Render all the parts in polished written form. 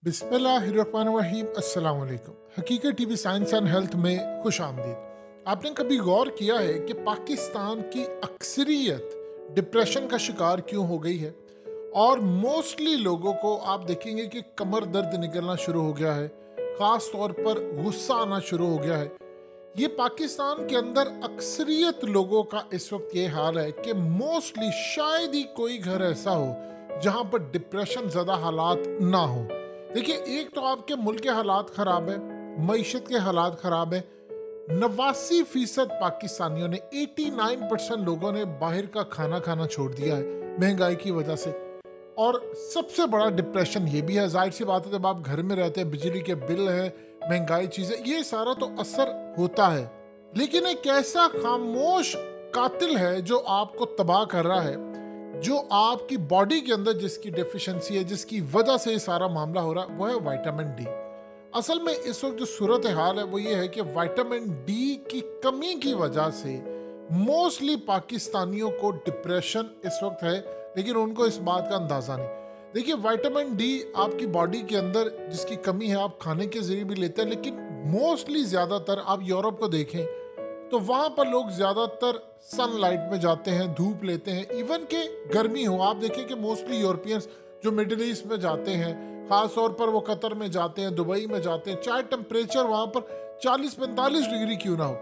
बिस्मिल्लाहिर्रहमानिर्रहीम अस्सलाम वालेकुम। हकीकत टीवी साइंस एंड हेल्थ में खुश आमदीद। आपने कभी गौर किया है कि पाकिस्तान की अक्सरियत डिप्रेशन का शिकार क्यों हो गई है? और मोस्टली लोगों को आप देखेंगे कि कमर दर्द निकलना शुरू हो गया है, ख़ास तौर पर गुस्सा आना शुरू हो गया है। ये पाकिस्तान के अंदर अक्सरियत लोगों का इस वक्त ये हाल है कि मोस्टली शायद ही कोई घर ऐसा हो जहां पर डिप्रेशन ज़्यादा हालात ना हो। देखिए, एक तो आपके मुल्क के हालात ख़राब है, मईशत के हालात ख़राब है। 89% पाकिस्तानियों ने 89% लोगों ने बाहर का खाना खाना छोड़ दिया है महंगाई की वजह से। और सबसे बड़ा डिप्रेशन ये भी है, जाहिर सी बात है, जब आप घर में रहते हैं, बिजली के बिल है, महंगाई चीज़ें, ये सारा तो असर होता है। लेकिन एक ऐसा खामोश कातिल है जो आपको तबाह कर रहा है, जो आपकी बॉडी के अंदर जिसकी डेफिशिएंसी है, जिसकी वजह से ये सारा मामला हो रहा है, वो है विटामिन डी। असल में इस वक्त जो सूरत हाल है वो ये है कि विटामिन डी की कमी की वजह से मोस्टली पाकिस्तानियों को डिप्रेशन इस वक्त है, लेकिन उनको इस बात का अंदाजा नहीं। देखिए, विटामिन डी आपकी बॉडी के अंदर जिसकी कमी है, आप खाने के जरिए भी लेते हैं, लेकिन मोस्टली ज़्यादातर आप यूरोप को देखें तो वहाँ पर लोग ज़्यादातर सनलाइट में जाते हैं, धूप लेते हैं। इवन के गर्मी हो, आप देखें कि मोस्टली यूरोपियंस जो मिडिल ईस्ट में जाते हैं, ख़ास तौर पर वो कतर में जाते हैं, दुबई में जाते हैं, चाहे टेम्परेचर वहाँ पर 40-45 डिग्री क्यों ना हो,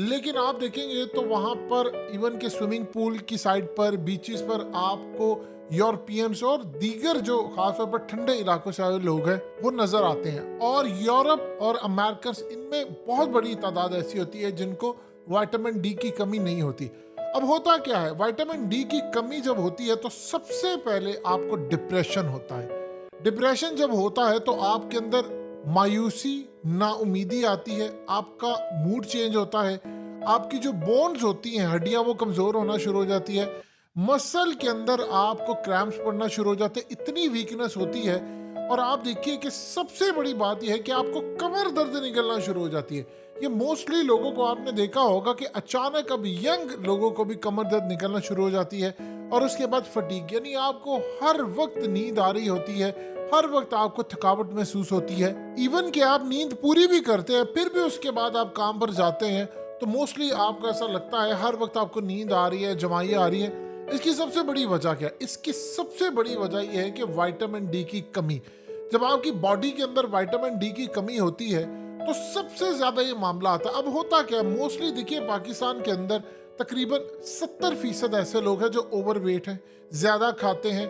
लेकिन आप देखेंगे तो वहाँ पर इवन के स्विमिंग पूल की साइड पर, बीचेस पर आपको यूरोपियंस और दीगर जो खासतौर पर ठंडे इलाकों से आए लोग हैं वो नजर आते हैं। और यूरोप और अमेरिकन, इनमें बहुत बड़ी तादाद ऐसी होती है जिनको विटामिन डी की कमी नहीं होती। अब होता क्या है, विटामिन डी की कमी जब होती है तो सबसे पहले आपको डिप्रेशन होता है। डिप्रेशन जब होता है तो आपके अंदर मायूसी, नाउमीदी आती है, आपका मूड चेंज होता है, आपकी जो बोन्स होती हैं, हड्डियां, वो कमज़ोर होना शुरू हो जाती है, मसल के अंदर आपको क्रैम्प्स पड़ना शुरू हो जाते हैं, इतनी वीकनेस होती है। और आप देखिए कि सबसे बड़ी बात यह है कि आपको कमर दर्द निकलना शुरू हो जाती है। ये मोस्टली लोगों को आपने देखा होगा कि अचानक अब यंग लोगों को भी कमर दर्द निकलना शुरू हो जाती है। और उसके बाद फटीग, यानी आपको हर वक्त नींद आ रही होती है, हर वक्त आपको थकावट महसूस होती है। इवन कि आप नींद पूरी भी करते हैं, फिर भी उसके बाद आप काम पर जाते हैं तो मोस्टली आपको ऐसा लगता है हर वक्त आपको नींद आ रही है, जमाई आ रही है। इसकी सबसे बड़ी वजह क्या है? इसकी सबसे बड़ी वजह यह है कि विटामिन डी की कमी। जब आपकी बॉडी के अंदर विटामिन डी की कमी होती है तो सबसे ज्यादा ये मामला आता है। अब होता क्या है, मोस्टली देखिए पाकिस्तान के अंदर तकरीबन 70% ऐसे लोग हैं जो ओवरवेट हैं, ज्यादा खाते हैं।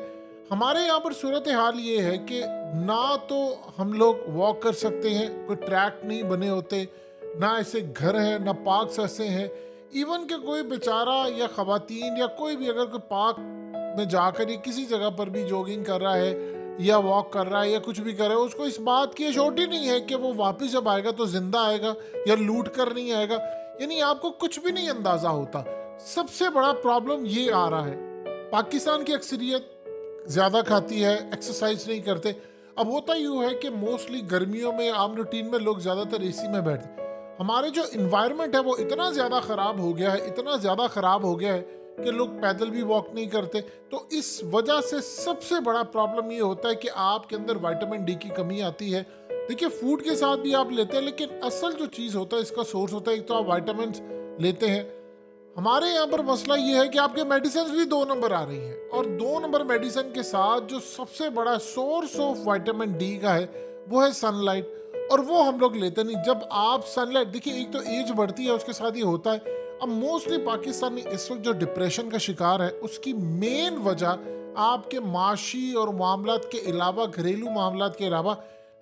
हमारे यहाँ पर सूरत हाल ये है कि ना तो हम लोग वॉक कर सकते हैं, कोई ट्रैक नहीं बने होते, ना ऐसे घर है, ना पार्क्स ऐसे हैं। इवन के कोई बेचारा या खवातीन या कोई भी अगर कोई पार्क में जाकर या किसी जगह पर भी जॉगिंग कर रहा है या वॉक कर रहा है या कुछ भी कर रहा है, उसको इस बात की श्योरिटी नहीं है कि वो वापस जब आएगा तो जिंदा आएगा या लूट कर नहीं आएगा। यानी आपको कुछ भी नहीं अंदाजा होता। सबसे बड़ा प्रॉब्लम ये आ रहा है, पाकिस्तान की अक्सरियत ज़्यादा खाती है, एक्सरसाइज नहीं करते। अब होता यूँ है कि मोस्टली गर्मियों में आम रूटीन में लोग ज़्यादातर एसी में बैठते। हमारे जो इन्वायरमेंट है वो इतना ज़्यादा ख़राब हो गया है, इतना ज़्यादा ख़राब हो गया है कि लोग पैदल भी वॉक नहीं करते। तो इस वजह से सबसे बड़ा प्रॉब्लम ये होता है कि आपके अंदर विटामिन डी की कमी आती है। देखिए, फूड के साथ भी आप लेते हैं, लेकिन असल जो चीज़ होता है, इसका सोर्स होता है, एक तो आप विटामिन लेते हैं। हमारे यहाँ पर मसला ये है कि आपके मेडिसिन भी 2 नंबर आ रही हैं, और 2 नंबर मेडिसिन के साथ जो सबसे बड़ा सोर्स ऑफ विटामिन डी का है वो है सनलाइट, और वो हम लोग लेते नहीं। जब आप सनलाइट देखिए, एक तो एज बढ़ती है, उसके साथ ये होता है। अब मोस्टली पाकिस्तानी इस वक्त जो डिप्रेशन का शिकार है, उसकी मेन वजह आपके माशी और मामलात के अलावा, घरेलू मामलात के अलावा,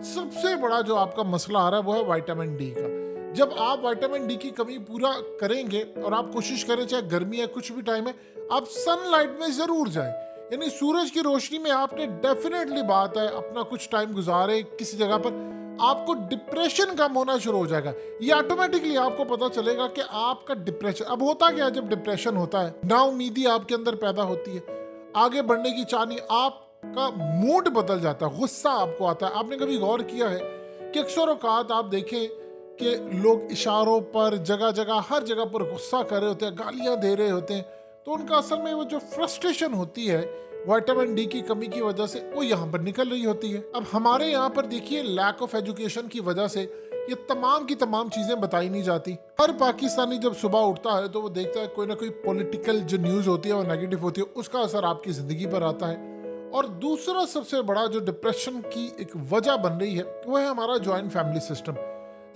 सबसे बड़ा जो आपका मसला आ रहा है वो है विटामिन डी का। जब आप विटामिन डी की कमी पूरा करेंगे और आप कोशिश करें, चाहे गर्मी है, कुछ भी टाइम है, आप सनलाइट में जरूर जाएं। यानी सूरज की रोशनी में आपने डेफिनेटली, बात है, अपना कुछ टाइम गुजारे किसी जगह पर, आपको डिप्रेशन कम होना शुरू हो जाएगा। ये ऑटोमेटिकली आपको पता चलेगा कि आपका डिप्रेशन, अब होता क्या है, जब डिप्रेशन होता है, नाउमीदी आपके अंदर पैदा होती है, आगे बढ़ने की चाह नहीं, आपका मूड बदल जाता है, गुस्सा आपको आता है। आपने कभी गौर किया है कि अक्सर औकात आप देखें कि लोग इशारों पर, जगह जगह, हर जगह पर गुस्सा कर रहे होते हैं, गालियां दे रहे होते हैं, तो उनका असल में वो जो फ्रस्ट्रेशन होती है विटामिन डी की कमी की वजह से वो यहाँ पर निकल रही होती है। अब हमारे यहाँ पर देखिए लैक ऑफ एजुकेशन की वजह से ये तमाम की तमाम चीजें बताई नहीं जाती। हर पाकिस्तानी जब सुबह उठता है तो वो देखता है कोई ना कोई पॉलिटिकल जो न्यूज होती है वो नेगेटिव होती है, उसका असर आपकी जिंदगी पर आता है। और दूसरा सबसे बड़ा जो डिप्रेशन की एक वजह बन रही है वो है हमारा जॉइंट फैमिली सिस्टम।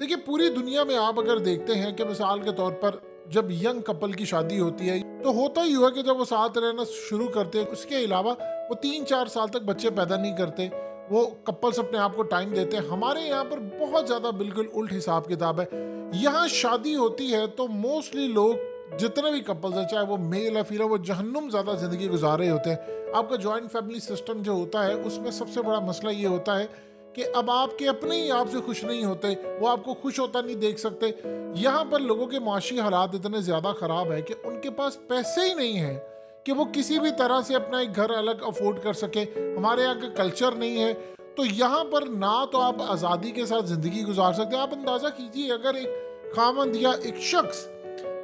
देखिए पूरी दुनिया में आप अगर देखते हैं कि मिसाल के तौर पर जब यंग कपल की शादी होती है तो होता ही हुआ कि जब वो साथ रहना शुरू करते हैं, उसके अलावा वो 3-4 साल तक बच्चे पैदा नहीं करते, वो कपल्स अपने आप को टाइम देते हैं। हमारे यहाँ पर बहुत ज़्यादा बिल्कुल उल्ट हिसाब किताब है। यहाँ शादी होती है तो मोस्टली लोग जितने भी कपल्स हैं, चाहे वो मेल है फीमेल, वो जहन्नुम ज़्यादा ज़िंदगी गुजार रहे होते हैं। आपका जॉइंट फैमिली सिस्टम जो होता है उसमें सबसे बड़ा मसला ये होता है कि अब आपके अपने ही आप से खुश नहीं होते, वो आपको खुश होता नहीं देख सकते। यहाँ पर लोगों के माशी हालात इतने ज़्यादा ख़राब है कि उनके पास पैसे ही नहीं है कि वो किसी भी तरह से अपना एक घर अलग अफोर्ड कर सके। हमारे यहाँ का कल्चर नहीं है, तो यहाँ पर ना तो आप आज़ादी के साथ ज़िंदगी गुजार सकते। आप अंदाज़ा कीजिए अगर एक खामंद या एक शख्स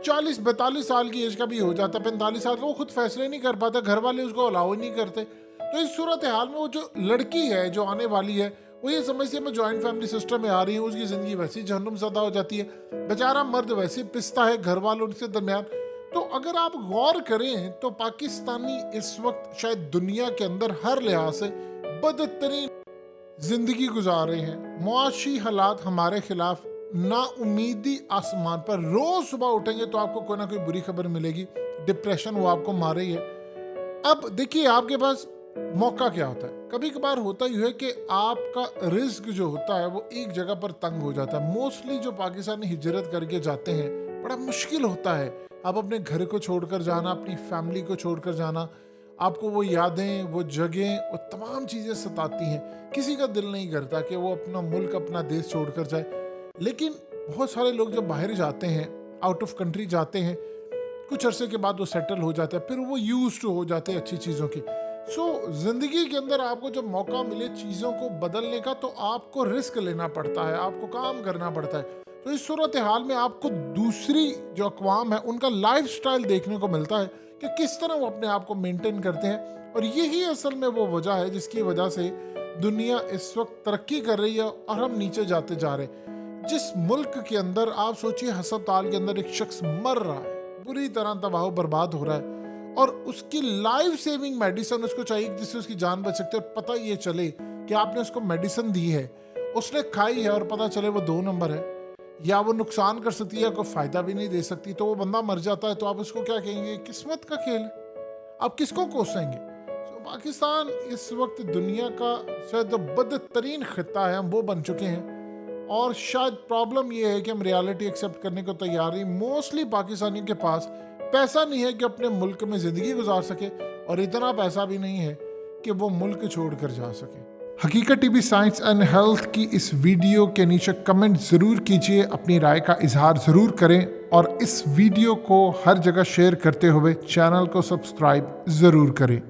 40-42 साल की एज का भी हो जाता, 45 साल का, वो खुद फैसले नहीं कर पाता, घर वाले उसको अलाउ ही नहीं करते, तो इस सूरत हाल में वो जो लड़की है जो आने वाली है वो ये समझती है मैं जॉइंट फैमिली सिस्टम में आ रही हूँ, उसकी ज़िंदगी वैसी जहन्नुम ज़्यादा हो जाती है, बेचारा मर्द वैसे पिसता है घर वालों के दरमियान। तो अगर आप गौर करें तो पाकिस्तानी इस वक्त शायद दुनिया के अंदर हर लिहाज से बदतरीन जिंदगी गुजार रहे हैं। मुआशी हालात हमारे खिलाफ, नाउमीदी आसमान पर, रोज सुबह उठेंगे तो आपको कोई ना कोई बुरी खबर मिलेगी, डिप्रेशन वो आपको मार रही है। अब देखिए आपके पास मौका क्या होता है, कभी कभार होता ही है कि आपका रिस्क जो होता है वो एक जगह पर तंग हो जाता है। मोस्टली जो पाकिस्तानी हिजरत करके जाते हैं बड़ा मुश्किल होता है। आप अपने घर को छोड़कर जाना, अपनी फैमिली को छोड़कर जाना, आपको वो यादें, वो जगह, वो तमाम चीज़ें सताती हैं। किसी का दिल नहीं करता कि वो अपना मुल्क, अपना देश छोड़कर जाए, लेकिन बहुत सारे लोग जब बाहर जाते हैं, आउट ऑफ कंट्री जाते हैं, कुछ अरसे के बाद वो सेटल हो जाते हैं, फिर वो यूज्ड टू हो जाते हैं अच्छी चीज़ों की। ज़िंदगी के अंदर आपको जब मौका मिले चीज़ों को बदलने का तो आपको रिस्क लेना पड़ता है, आपको काम करना पड़ता है। तो इस सूरत हाल में आपको दूसरी जो अक़वाम है उनका लाइफस्टाइल देखने को मिलता है कि किस तरह वो अपने आप को मेंटेन करते हैं, और यही असल में वो वजह है जिसकी वजह से दुनिया इस वक्त तरक्की कर रही है और हम नीचे जाते जा रहे हैं। जिस मुल्क के अंदर आप सोचिए हस्पताल के अंदर एक शख्स मर रहा है, बुरी तरह तबाह बर्बाद हो रहा है, और उसकी लाइफ सेविंग मेडिसिन उसको चाहिए जिससे उसकी जान बच सकती है, और पता ये चले कि आपने उसको मेडिसिन दी है, उसने खाई है और पता चले वो 2 नंबर है, या वो नुकसान कर सकती है, कोई फायदा भी नहीं दे सकती, तो वो बंदा मर जाता है, तो आप उसको क्या कहेंगे? किस्मत का खेल है, आप किसको कोसेंगे? तो पाकिस्तान इस वक्त दुनिया का शायद बदतरीन खिता है, हम वो बन चुके हैं, और शायद प्रॉब्लम ये है कि हम रियलिटी एक्सेप्ट करने को तैयार नहीं। मोस्टली पाकिस्तानियों के पास पैसा नहीं है कि अपने मुल्क में ज़िंदगी गुजार सके, और इतना पैसा भी नहीं है कि वो मुल्क छोड़कर जा सके। हकीकत टीवी साइंस एंड हेल्थ की इस वीडियो के नीचे कमेंट ज़रूर कीजिए, अपनी राय का इजहार ज़रूर करें, और इस वीडियो को हर जगह शेयर करते हुए चैनल को सब्सक्राइब ज़रूर करें।